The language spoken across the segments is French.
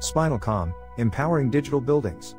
Spinalcomm, empowering digital buildings.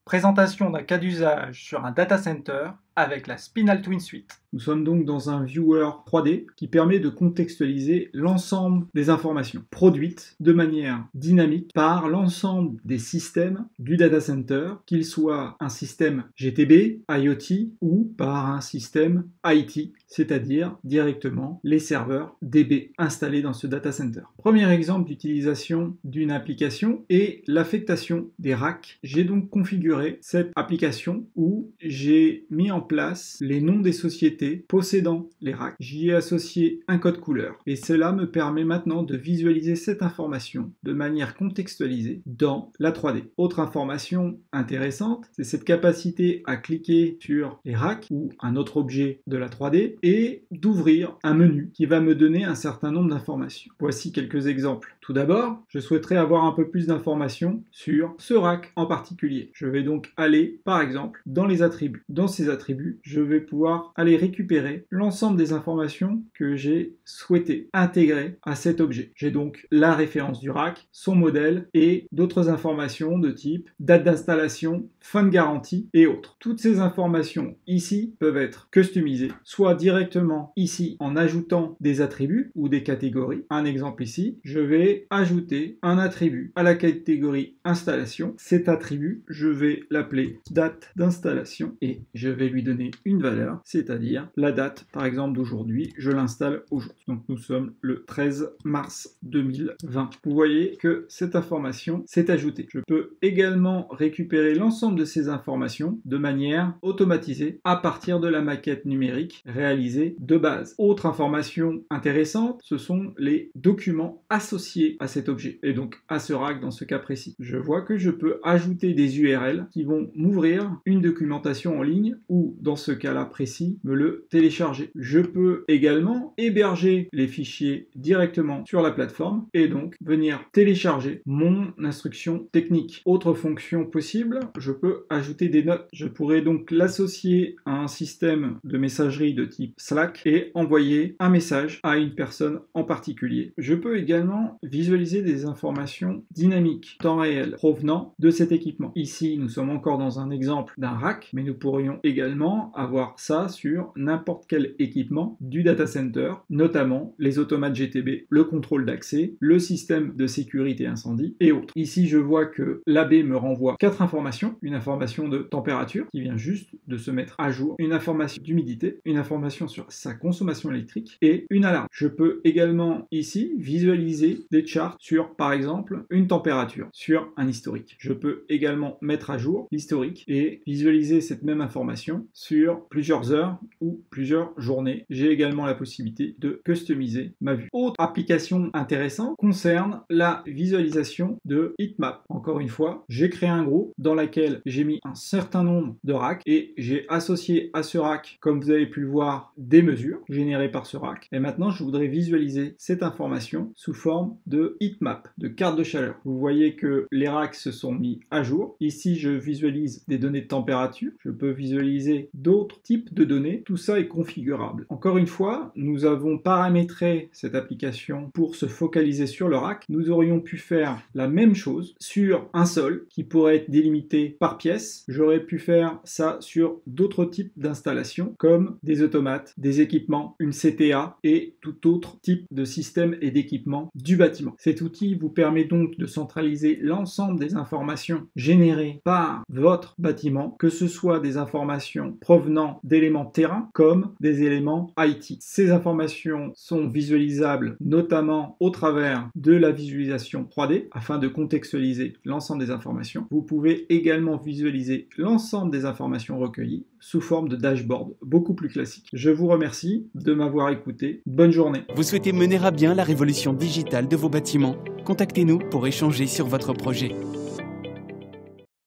Présentation d'un cas d'usage sur un data center avec la Spinal Twin Suite. Nous sommes donc dans un viewer 3D qui permet de contextualiser l'ensemble des informations produites de manière dynamique par l'ensemble des systèmes du data center, qu'il soit un système GTB, IoT ou par un système IT, c'est-à-dire directement les serveurs DB installés dans ce data center. Premier exemple d'utilisation d'une application est l'affectation des racks. J'ai donc configuré cette application où j'ai mis en place les noms des sociétés possédant les racks. J'y ai associé un code couleur et cela me permet maintenant de visualiser cette information de manière contextualisée dans la 3D. Autre information intéressante, c'est cette capacité à cliquer sur les racks ou un autre objet de la 3D et d'ouvrir un menu qui va me donner un certain nombre d'informations. Voici quelques exemples. Tout d'abord, je souhaiterais avoir un peu plus d'informations sur ce rack en particulier. Je vais donc aller, par exemple, dans les attributs. Dans ces attributs, je vais pouvoir aller récupérer l'ensemble des informations que j'ai souhaité intégrer à cet objet. J'ai donc la référence du rack, son modèle et d'autres informations de type date d'installation, fin de garantie et autres. Toutes ces informations ici peuvent être customisées, soit directement ici en ajoutant des attributs ou des catégories. Un exemple ici, je vais ajouter un attribut à la catégorie installation. Cet attribut, je vais l'appeler date d'installation et je vais lui donner une valeur, c'est-à-dire la date, par exemple d'aujourd'hui, je l'installe aujourd'hui. Donc nous sommes le 13 mars 2020. Vous voyez que cette information s'est ajoutée. Je peux également récupérer l'ensemble de ces informations de manière automatisée à partir de la maquette numérique réalisée de base. Autre information intéressante, ce sont les documents associés à cet objet et donc à ce rack dans ce cas précis. Je vois que je peux ajouter des URL qui vont m'ouvrir une documentation en ligne ou dans ce cas-là précis me le télécharger. Je peux également héberger les fichiers directement sur la plateforme et donc venir télécharger mon instruction technique. Autre fonction possible, je peux ajouter des notes. Je pourrais donc l'associer à un système de messagerie de type Slack et envoyer un message à une personne en particulier. Je peux également visualiser des informations dynamiques, temps réel, provenant de cet équipement. Ici, nous sommes encore dans un exemple d'un rack, mais nous pourrions également avoir ça sur n'importe quel équipement du data center, notamment les automates GTB, le contrôle d'accès, le système de sécurité incendie et autres. Ici, je vois que l'AB me renvoie 4 informations, une information de température qui vient juste de se mettre à jour, une information d'humidité, une information sur sa consommation électrique et une alarme. Je peux également ici visualiser des charts sur, par exemple, une température, sur un historique. Je peux également mettre à jour l'historique et visualiser cette même information sur plusieurs heures ou plusieurs journées. J'ai également la possibilité de customiser ma vue. Autre application intéressante concerne la visualisation de heatmap. Encore une fois, j'ai créé un groupe dans lequel j'ai mis un certain nombre de racks et j'ai associé à ce rack, comme vous avez pu le voir, des mesures générées par ce rack. Et maintenant, je voudrais visualiser cette information sous forme de heatmap, de carte de chaleur. Vous voyez que les racks se sont mis à jour. Ici, je visualise des données de température. Je peux visualiser d'autres types de données. Tout ça est configurable. Encore une fois, nous avons paramétré cette application pour se focaliser sur le rack. Nous aurions pu faire la même chose sur un sol qui pourrait être délimité par pièce. J'aurais pu faire ça sur d'autres types d'installations comme des automates, des équipements, une CTA et tout autre type de système et d'équipement du bâtiment. Cet outil vous permet donc de centraliser l'ensemble des informations générées par votre bâtiment, que ce soit des informations provenant d'éléments terrain comme des éléments IT. Ces informations sont visualisables notamment au travers de la visualisation 3D afin de contextualiser l'ensemble des informations. Vous pouvez également visualiser l'ensemble des informations recueillies sous forme de dashboard beaucoup plus classique. Je vous remercie de m'avoir écouté. Bonne journée. Vous souhaitez mener à bien la révolution digitale de vos bâtiments? Contactez-nous pour échanger sur votre projet.